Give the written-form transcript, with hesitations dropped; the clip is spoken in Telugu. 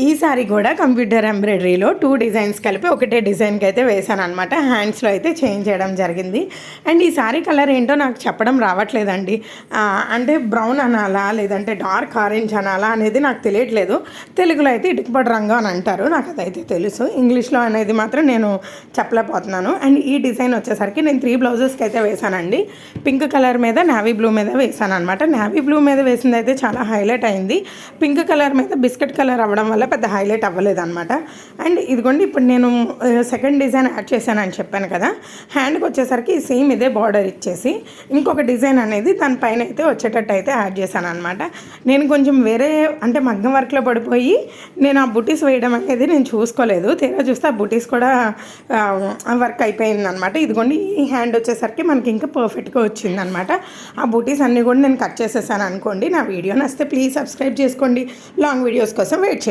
ఈ సారీ కూడా కంప్యూటర్ ఎంబ్రాయిడరీలో 2 డిజైన్స్ కలిపి ఒకటే డిజైన్కి అయితే వేసాను అనమాట. హ్యాండ్స్లో అయితే చేంజ్ చేయడం జరిగింది. అండ్ ఈ సారీ కలర్ ఏంటో నాకు చెప్పడం రావట్లేదండి. అంటే బ్రౌన్ అనాలా లేదంటే డార్క్ ఆరెంజ్ అనాలా అనేది నాకు తెలియట్లేదు. తెలుగులో అయితే ఇటుకపడి రంగు అని అంటారు, నాకు అదైతే తెలుసు. ఇంగ్లీష్లో అనేది మాత్రం నేను చెప్పలేకపోతున్నాను. అండ్ ఈ డిజైన్ వచ్చేసరికి నేను 3 బ్లౌజెస్కి అయితే వేసానండి. పింక్ కలర్ మీద నావీ బ్లూ మీద వేసాను అనమాట. నావీ బ్లూ మీద వేసింది అయితే చాలా హైలైట్ అయింది. పింక్ కలర్ మీద బిస్కెట్ కలర్ అవ్వడం వల్ల పెద్ద హైలైట్ అవ్వలేదన్నమాట. అండ్ ఇదిగోండి ఇప్పుడు నేను సెకండ్ డిజైన్ యాడ్ చేశానని చెప్పాను కదా, హ్యాండ్కి వచ్చేసరికి సేమ్ ఇదే బార్డర్ ఇచ్చేసి ఇంకొక డిజైన్ అనేది దానిపైన అయితే వచ్చేటట్టు అయితే యాడ్ చేశాను అనమాట. నేను కొంచెం వేరే అంటే మగ్గం వర్క్లో పడిపోయి నేను ఆ బుటీస్ వేయడం అనేది నేను చూసుకోలేదు. తీరా చూస్తే ఆ బుటీస్ కూడా వర్క్ అయిపోయింది అనమాట. ఇదిగోండి ఈ హ్యాండ్ వచ్చేసరికి మనకి ఇంకా పర్ఫెక్ట్గా వచ్చిందనమాట. ఆ బుటీస్ అన్నీ కూడా నేను కట్ చేసేసాను అనుకోండి. నా వీడియో నచ్చితే ప్లీజ్ సబ్స్క్రైబ్ చేసుకోండి. లాంగ్ వీడియోస్ కోసం వెయిట్ చేయండి.